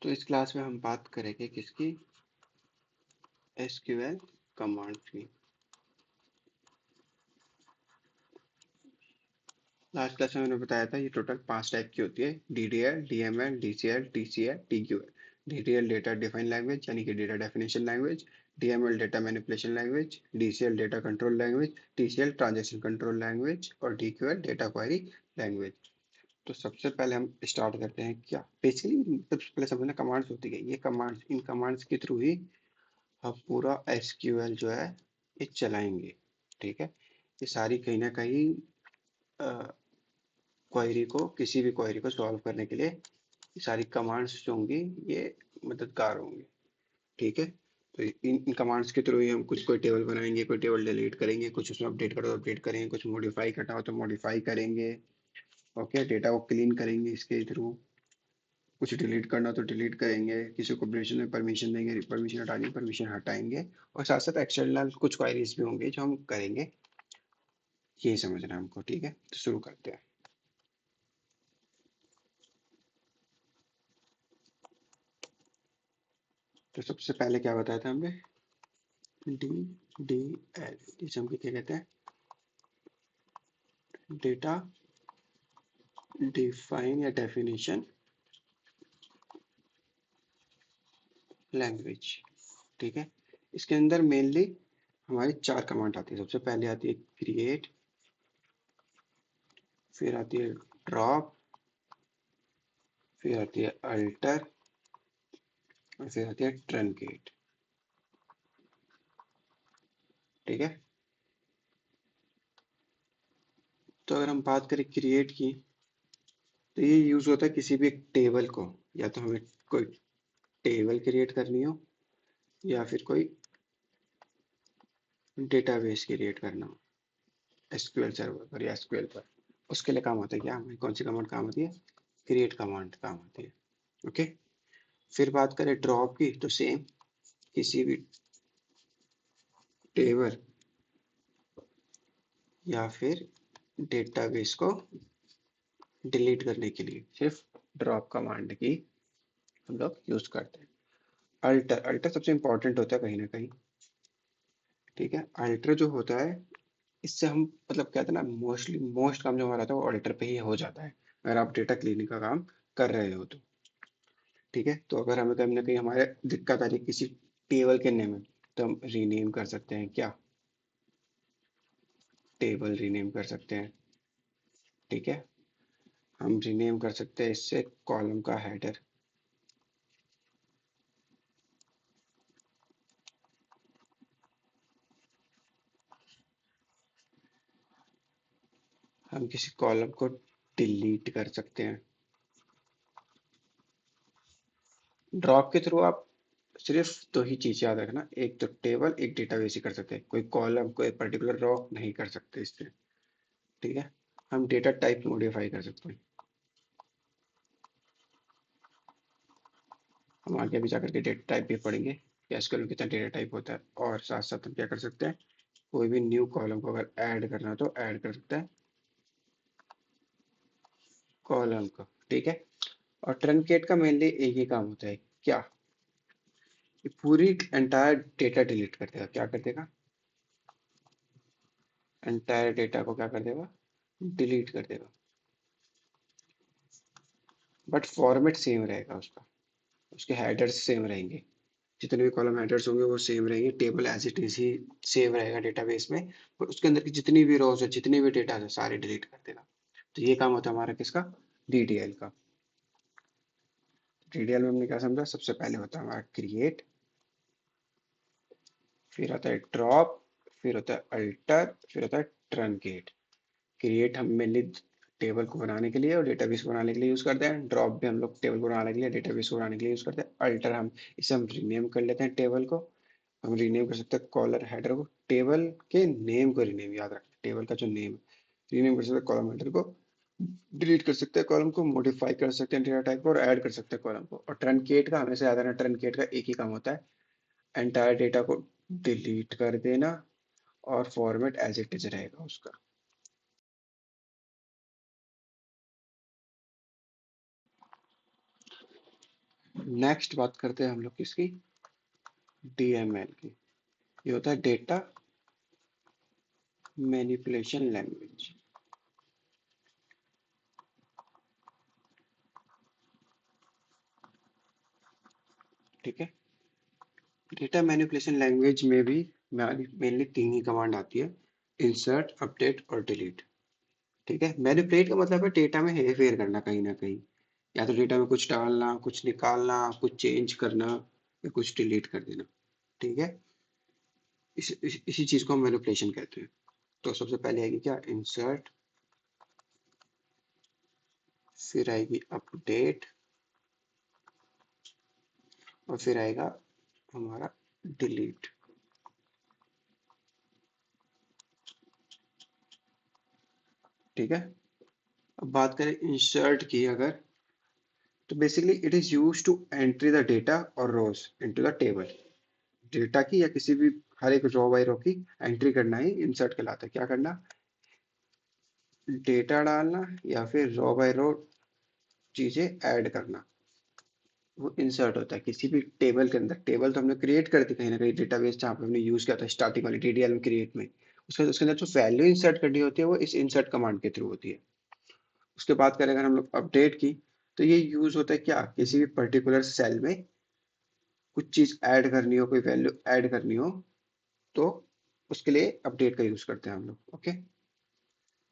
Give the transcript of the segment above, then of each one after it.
तो इस क्लास में हम बात करेंगे किसकी, एसक्यूएल कमांड की। लास्ट क्लास में मैंने बताया था ये टोटल 5 टाइप की होती है, DDL, DML, DCL, TCL, TQL. DDL data define language यानी कि data definition language, DML data manipulation language, DCL data control language, TCL transaction control language और डीक्यूएल डेटा क्वेरी लैंग्वेज। तो सबसे पहले हम स्टार्ट करते हैं क्या बेसिकली, सबसे पहले समझना कमांड्स होती है। ये कमांड्स, इन कमांड्स के थ्रू ही हम पूरा एसक्यूएल जो है ये चलाएंगे। ठीक है, ये सारी कहीं ना कहीं क्वेरी को, किसी भी क्वेरी को सॉल्व करने के लिए ये सारी कमांड्स जो होंगी ये मददगार होंगी। ठीक है, तो इन कमांड्स के थ्रू ही हम कुछ कोई टेबल बनाएंगे, कोई टेबल डिलीट करेंगे, कुछ उसमें अपडेट करो तो अपडेट करेंगे, कुछ मॉडिफाई करना हो तो मॉडिफाई करेंगे। ओके, डेटा को क्लीन करेंगे इसके थ्रू, कुछ डिलीट करना हो तो डिलीट करेंगे, किसी को परमिशन में परमिशन देंगे, परमिशन हटानी परमिशन हटाएंगे, और साथ साथ एक्सटर्नल कुछ क्वेरीज भी होंगे जो हम करेंगे। यही समझना है हमको। ठीक है, तो शुरू करते हैं। तो सबसे पहले क्या बताया था हमने, डी डी एल, जिसे हम क्या कहते हैं, डेटा डिफाइन या डेफिनेशन लैंग्वेज। ठीक है, इसके अंदर मेनली हमारी 4 कमांड आती है। सबसे पहले आती है क्रिएट, फिर आती है ड्रॉप, फिर आती है अल्टर और फिर आती है ट्रंकेट। ठीक है, तो अगर हम बात करें क्रिएट की, तो ये यूज होता है किसी भी एक टेबल को, या तो हमें कोई टेबल क्रिएट करनी हो या फिर कोई डेटाबेस क्रिएट करना हो एसक्यूएल सर्वर पर या एसक्यूएल पर। उसके लिए काम होता है क्या, हमें कौन सी कमांड काम होती है, क्रिएट कमांड काम होती है। ओके, फिर बात करें ड्रॉप की, तो सेम किसी भी टेबल या फिर डेटाबेस को डिलीट करने के लिए सिर्फ ड्रॉप कमांड की हम लोग यूज करते हैं। अल्टर, अल्टर सबसे इंपॉर्टेंट होता है कहीं ना कहीं। ठीक है, अल्टर जो होता है, इससे हम मतलब कहते हैं ना, मोस्टली मोस्ट काम जो हमारा था वो अल्टर पे ही हो जाता है, अगर आप डेटा क्लीनिंग का काम कर रहे हो तो। ठीक है, तो अगर हमें कहीं ना कहीं हमारे दिक्कत आ रही है किसी टेबल के नेम में, तो हम रीनेम कर सकते हैं क्या, टेबल रीनेम कर सकते हैं। ठीक है, हम रीनेम कर सकते हैं इससे कॉलम का हेडर। हम किसी कॉलम को डिलीट कर सकते हैं। ड्रॉप के थ्रू आप सिर्फ 2 ही चीज याद रखना, एक तो टेबल, एक डेटाबेस ही कर सकते हैं, कोई कॉलम, कोई पर्टिकुलर रॉ नहीं कर सकते इससे। ठीक है, हम डेटा टाइप मॉडिफाई कर सकते हैं। हम आगे भी जाकर के डेटा टाइप भी पढ़ेंगे कि एसक्यूएल में कितना डेटा टाइप होता है, और साथ साथ हम क्या कर सकते हैं, कोई भी न्यू कॉलम को अगर ऐड करना हो तो ऐड कर सकते हैं कॉलम को। ठीक है, और ट्रंकेट का मेनली एक ही काम होता है क्या, ये पूरी एंटायर डेटा डिलीट कर देगा। क्या कर देगा, एंटायर डेटा को क्या कर देगा, डिलीट कर देगा। बट फॉर्मेट सेम रहेगा उसका, उसके हेडर्स सेम रहेंगे, जितने भी कॉलम हेडर्स होंगे वो सेम रहेंगे, टेबल एज इट इज ही सेव रहेगा डेटाबेस में, और उसके अंदर की जितनी भी रोज है, जितने भी डेटा है, सारे डिलीट कर देगा। तो ये काम होता है हमारा किसका, डीडीएल का। डीडीएल में हमने क्या समझा, सबसे पहले होता है हमारा क्रिएट, फिर आता है ड्रॉप, फिर होता है अल्टर, फिर होता है ट्रंकेट। क्रिएट हम मेनली टेबल को बनाने के लिए और डेटाबेस को बनाने के लिए यूज करते हैं, ड्रॉप भी हम लोग टेबल को बनाने के लिए, डेटाबेस को बनाने के लिए यूज करते हैं, अल्टर हम इसे हम रीनेम कर लेते हैं टेबल को। हम रीनेम कर सकते हैं कॉलर हेडर को, टेबल के नेम को रीनेम, याद रखना टेबल का जो नेम रीनेम कर सकते हैं, कॉलम हेडर को डिलीट कर सकते हैं, कॉलम को मॉडिफाई कर सकते हैं डेटा टाइप को, और ऐड कर सकते हैं कॉलम को। और ट्रनकेट का हमेशा याद रखना, ट्रनकेट का एक ही काम होता है, एंटायर डेटा को डिलीट कर देना, और फॉर्मेट एज इट इज रहेगा उसका। नेक्स्ट बात करते हैं हम लोग किसकी, डीएमएल की। ये होता है डेटा मैनिपुलेशन लैंग्वेज। ठीक है, डेटा मैनिपुलेशन लैंग्वेज में भी मेनली तीन ही कमांड आती है, इंसर्ट, अपडेट और डिलीट। ठीक है, मैनिपुलेट का मतलब है डेटा में हेर फेर करना कहीं ना कहीं, या तो डेटा में कुछ डालना, कुछ निकालना, कुछ चेंज करना, या कुछ डिलीट कर देना। ठीक है, इसी चीज को हम मैनिपुलेशन कहते हैं। तो सबसे पहले आएगी क्या, इंसर्ट, फिर आएगी अपडेट, और फिर आएगा हमारा डिलीट। ठीक है, अब बात करें इंसर्ट की अगर, तो basically it is use to entry the data और rows into the table. Data की या किसी भी हर एक रो बाय रो की एंट्री करना ही इंसर्ट कहलाता है। क्या करना, डेटा डालना या फिर रो बाय रो चीजें ऐड करना, वो इंसर्ट होता है किसी भी टेबल के अंदर। टेबल तो हमने क्रिएट कर दी कहीं ना कहीं, डेटाबेस जहाँ पे हमने यूज किया था स्टार्टिंग वाली डीडीएल में क्रिएट में, उसके अंदर जो वैल्यू इंसर्ट करनी होती है वो इस इंसर्ट कमांड के थ्रू होती है। उसके बाद करें अगर हम लोग अपडेट की, तो ये यूज होता है क्या, किसी भी पर्टिकुलर सेल में कुछ चीज ऐड करनी हो, कोई वैल्यू ऐड करनी हो, तो उसके लिए अपडेट का यूज करते हैं हम लोग। ओके,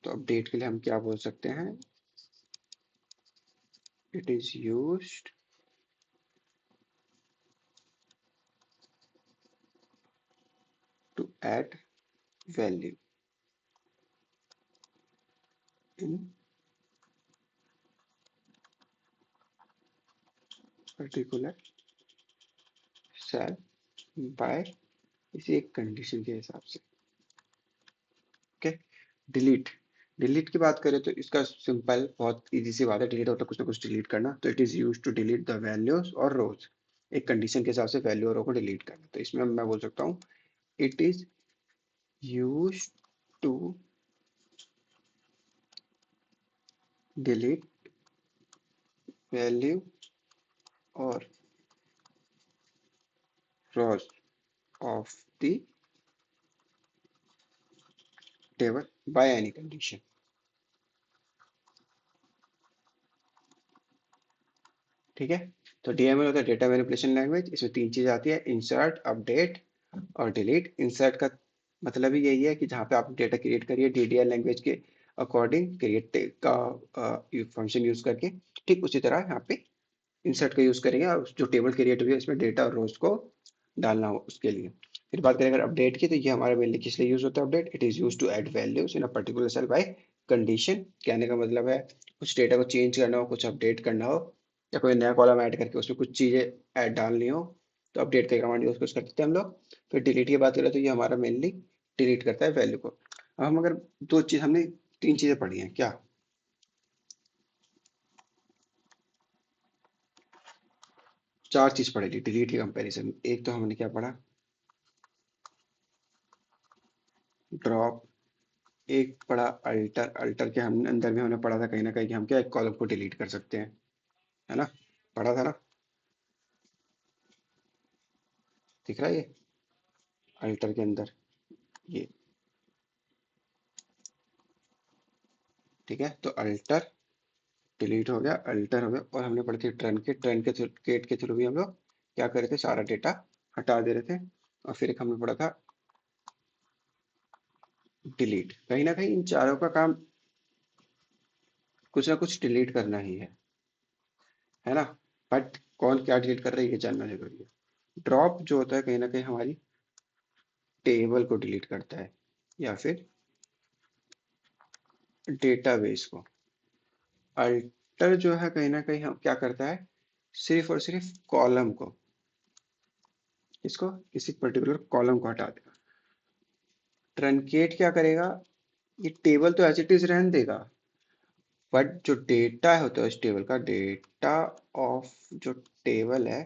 तो अपडेट के लिए हम क्या बोल सकते हैं, it is used to add value in particular cell by किसी एक कंडीशन के हिसाब से। ओके, डिलीट, डिलीट की बात करें तो इसका सिंपल बहुत इजी सी बात है, डिलीट होता है कुछ ना कुछ डिलीट करना। तो it is use to delete the values और रोज, एक कंडीशन के हिसाब से वैल्यू और रो को डिलीट करना। तो इसमें मैं बोल सकता हूँ it is use to delete value और rows of the table by any condition। ठीक है, तो डीएमएल होता है डेटा मैनिपुलेशन लैंग्वेज। इसमें तीन चीज आती है, इंसर्ट, अपडेट और डिलीट। इंसर्ट का मतलब ही यही है कि जहाँ पे आप डेटा क्रिएट करिए डीडीएल लैंग्वेज के अकॉर्डिंग क्रिएट का फंक्शन यूज करके, ठीक उसी तरह यहाँ पे इंसर्ट का यूज करेंगे और जो टेबल क्रिएट हुई है उसमें डेटा और रोज को डालना हो उसके लिए। फिर बात करें अगर अपडेट की, तो ये हमारा मेनली किस लिए यूज होता है update, it is use to add values in a particular cell by condition. कहने का मतलब है कुछ डेटा को चेंज करना हो, कुछ अपडेट करना हो, या कोई नया कॉलम ऐड करके उसमें कुछ चीजें ऐड डालनी हो, तो अपडेट का कमांड यूज कर सकते हैं हम लोग। फिर डिलीट की बात करें तो ये हमारा मेनली डिलीट करता है वैल्यू को। अब हम अगर दो चीज हमने तीन चीजें पढ़ी हैं क्या, चार चीज पढ़ी थी डिलीट के कंपैरिजन। एक तो हमने क्या पढ़ा, ड्रॉप, एक पढ़ा अल्टर। अल्टर के हम अंदर भी हमने पढ़ा था कहीं ना कहीं कि हम क्या एक कॉलम को डिलीट कर सकते हैं, है ना, पढ़ा था ना, दिख रहा है ये अल्टर के अंदर ये। ठीक है, तो अल्टर डिलीट हो गया, अल्टर हो गया, और हमने पढ़ी थी ट्रन के, ट्रन के गेट के थ्रू भी हम लोग क्या कर रहे थे, सारा डेटा हटा दे रहे थे। और फिर एक हमने पढ़ा था डिलीट। कहीं ना कहीं इन चारों का काम कुछ ना कुछ डिलीट करना ही है ना, बट कौन क्या डिलीट कर रहा है ये जानना जरूरी है। ड्रॉप जो होता है कहीं ना कहीं हमारी टेबल को डिलीट करता है, या फिर डेटाबेस को। अल्टर जो है कहीं ना कहीं हम क्या करता है, सिर्फ और सिर्फ कॉलम को, इसको किसी पर्टिकुलर कॉलम को हटा देगा। ट्रंकेट क्या करेगा, ये टेबल तो एज इट इज रहने देगा, बट जो डेटा होता है उस टेबल का, डेटा ऑफ जो टेबल है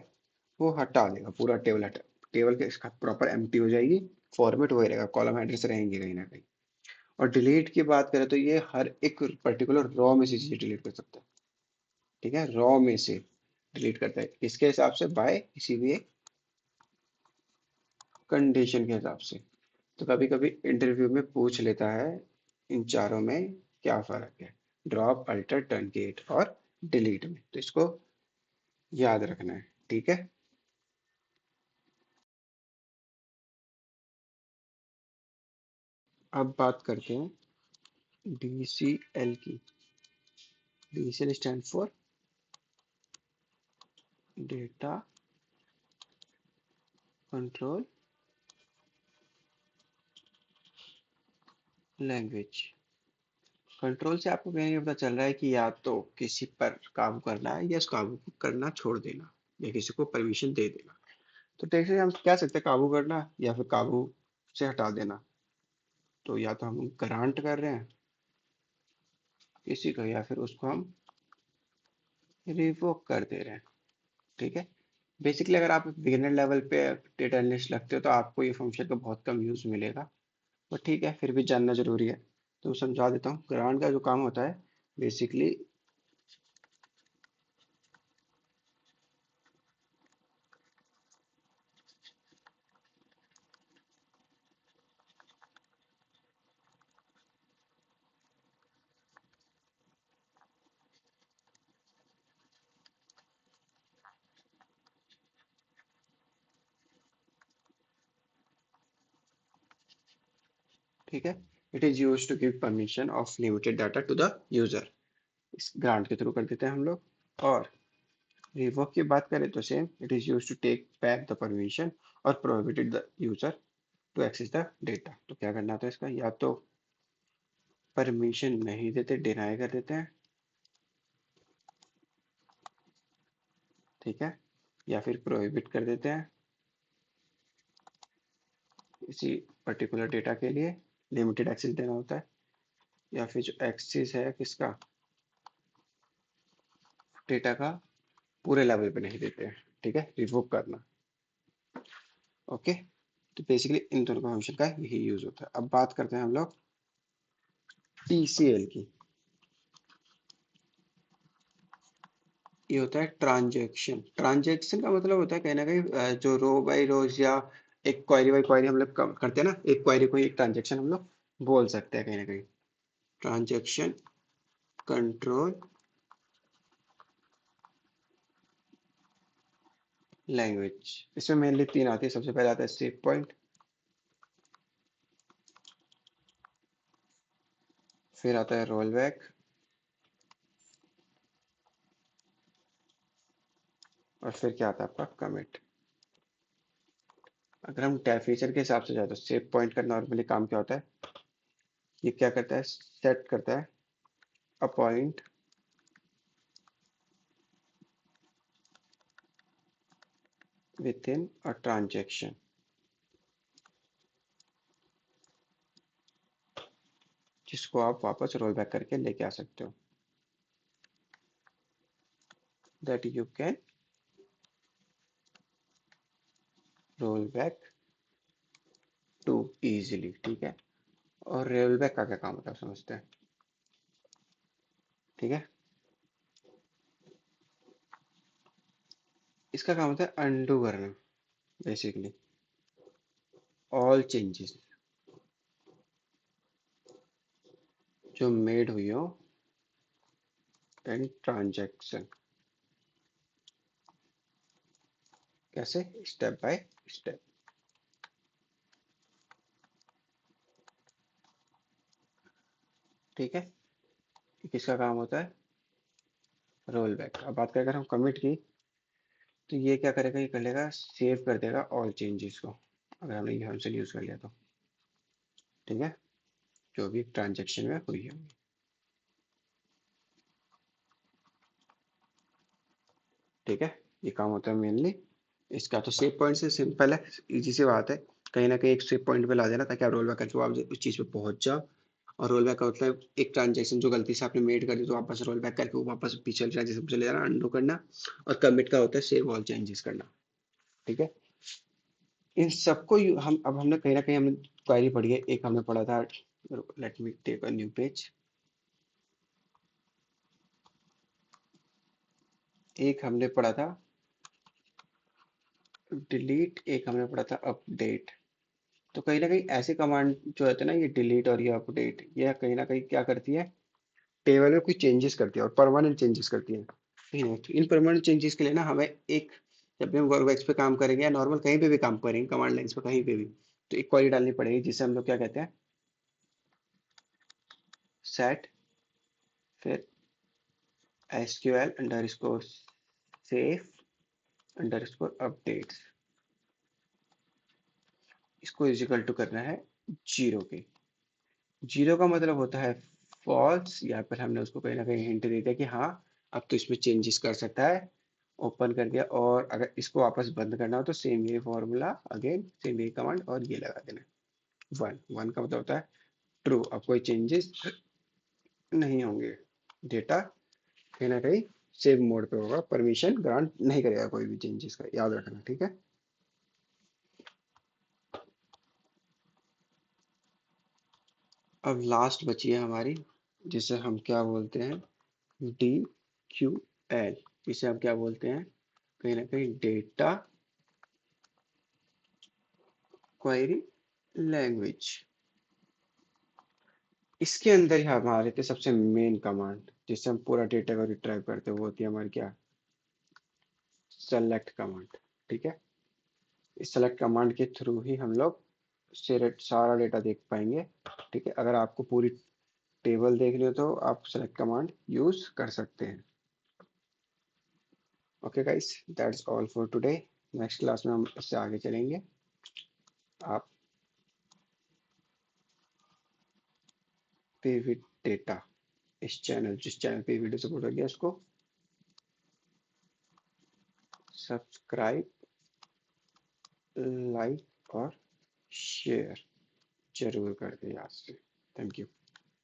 वो हटा देगा, पूरा टेबल हटा, टेबल के प्रॉपर एम्प्टी हो जाएगी, फॉर्मेट वही रहेगा, कॉलम हेडर्स रहेंगे कहीं ना कहीं। और डिलीट की बात करें तो ये हर एक पर्टिकुलर रॉ में से चीजें डिलीट कर सकता है। ठीक है, रॉ में से, डिलीट करता है किसके हिसाब से, बाय किसी भी एक कंडीशन के हिसाब से। तो कभी कभी इंटरव्यू में पूछ लेता है इन चारों में क्या फर्क है, ड्रॉप, अल्टर, टर्नकेट और डिलीट में, तो इसको याद रखना है। ठीक है, अब बात करते हैं DCL की। DCL stand for data control language. Control से आपको कहीं पता चल रहा है कि या तो किसी पर काबू करना है या उस काबू को करना छोड़ देना या किसी को परमिशन दे देना। तो टेक्स्ट से हम कह सकते हैं काबू करना या फिर काबू से हटा देना। तो या तो हम ग्रांट कर रहे हैं किसी को या फिर उसको हम रिवोक कर दे रहे हैं। ठीक है, बेसिकली अगर आप बिगिनर लेवल पे डेटा एनालिस्ट लगते हो तो आपको ये फंक्शन का बहुत कम यूज मिलेगा, पर ठीक है फिर भी जानना जरूरी है। तो समझा देता हूँ, ग्रांट का जो काम होता है बेसिकली, ठीक है, it is use to give permission of limited data to the user. इस ग्रांट के थ्रू कर देते हैं हम लोग। और रिवोक की बात करें तो same, it is use to take back the permission और prohibited the user to access the data. तो क्या करना था इसका, या तो परमिशन नहीं देते, डिनाई कर देते हैं, ठीक है, या फिर प्रोहिबिट कर देते हैं किसी पर्टिकुलर डेटा के लिए, लिमिटेड एक्सेस देना होता है, या फिर जो एक्सेस है किसका, डेटा का, पूरे लेवल पे नहीं देते हैं। ठीक है, रिवोक करना। ओके, तो बेसिकली इन दोनों का फंक्शन का यही यूज होता है। अब बात करते हैं हम लोग TCL की। ये होता है ट्रांजैक्शन। ट्रांजैक्शन का मतलब होता है कहीं ना कहीं जो रो बाई रोज या एक क्वेरी बाई क्वेरी हम लोग करते हैं ना, एक क्वेरी को एक ट्रांजैक्शन हम लोग बोल सकते हैं कहीं ना कहीं। ट्रांजैक्शन कंट्रोल लैंग्वेज, इसमें मेनली तीन आती है। सबसे पहले आता है सेव पॉइंट, फिर आता है रोल बैक, और फिर क्या आता है आपका कमिट। अगर हम टेम्परेचर के हिसाब से जाए तो सेव पॉइंट का नॉर्मली काम क्या होता है, ये क्या करता है, सेट करता है a point with in a transaction, जिसको आप वापस रोल बैक करके लेके आ सकते हो, that you can roll back to easily. ठीक है, और रोल बैक का क्या काम होता है समझते हैं। ठीक है, इसका काम होता है अनडू करना, बेसिकली ऑल चेंजेस जो मेड हुई हो इन ट्रांजैक्शन। कैसे, स्टेप बाय स्टेप। ठीक है, किसका काम होता है, रोल बैक। अब बात करें अगर हम कमिट की, तो ये क्या करेगा, ये कर लेगा सेव कर देगा ऑल चेंजेस को, अगर हमने ये फंक्शन यूज कर लिया तो। ठीक है, जो भी ट्रांजेक्शन में हुई है। ठीक है, ये काम होता है मेनली इसका। तो सेव पॉइंट से सिंपल है, इजी सी बात है, कहीं ना कहीं एक सेव पॉइंट पे ला देना ताकि आप रोल बैक करके आप उस चीज़ पे पहुंच जाओ। और रोल बैक का मतलब एक ट्रांजेक्शन जो गलती से आपने मेड कर दी तो वापस रोल बैक करके वो वापस पिछले ट्रांजेक्शन पे चले जाना, अंडू करना। और कमिट का होता है सेव ऑल चेंजेस करना। ठीक है, इन सबको हम अब हमने कहीं ना कहीं हमने क्वेरी पढ़ी है, एक हमने पढ़ा था, let me take a new page. एक हमने पढ़ा था डिलीट, एक हमने पढ़ा था अपडेट। तो कहीं ना कहीं ऐसे कमांड जो होते हैं ना, ये डिलीट और ये अपडेट, ये कहीं ना कहीं क्या करती है, टेबल में कुछ चेंजेस करती है और परमानेंट चेंजेस करती है। ठीक है, तो इन परमानेंट चेंजेस के लिए ना हमें एक, जब भी हम वर्कबेंच पे काम करेंगे या नॉर्मल कहीं पे भी काम करेंगे कमांड लाइन्स पे कहीं पे भी, तो एक क्वेरी डालनी पड़ेगी जिसे हम लोग क्या कहते हैं, सेट, फिर SQL underscore safe underscore updates, इसको इजिकल टू करना है जीरो के। जीरो का मतलब होता है फॉल्स, या फिर हमने उसको कहीं ना कहीं हिंट दे दिया कि हाँ अब तो इसमें चेंजेस कर सकता है, ओपन कर दिया। और अगर इसको वापस बंद करना हो तो सेम ये फॉर्मूला अगेन, सेम ये कमांड और ये लगा देना। वन, वन का मतलब होता है ट्रू, अब कोई चेंजेस नहीं होंगे, डेटा कहीं ना कहीं सेव मोड पे होगा, परमिशन ग्रांट नहीं करेगा कोई भी चेंजेस का, याद रखना। ठीक है, अब लास्ट बची है हमारी, जिसे हम क्या बोलते हैं, डी क्यू एल। इसे हम क्या बोलते हैं, कहीं ना कहीं डेटा क्वेरी लैंग्वेज। इसके अंदर ही हमारे थे सबसे मेन कमांड जिससे हम पूरा डेटा को रिट्राइव करते हैं, वो होती है हमारी क्या, सेलेक्ट कमांड। ठीक है, इस सेलेक्ट कमांड के थ्रू ही हम लोग सारा डेटा देख पाएंगे। ठीक है, अगर आपको पूरी टेबल देखनी हो तो आप सेलेक्ट कमांड यूज कर सकते हैं। Okay guys, that's all for today. Next class में हम इससे आगे चलेंगे। आप पे विद डेटा, इस चैनल, जिस चैनल पे वीडियो सपोर्ट हो गया उसको सब्सक्राइब, लाइक और शेयर जरूर कर दें आज से। Thank you.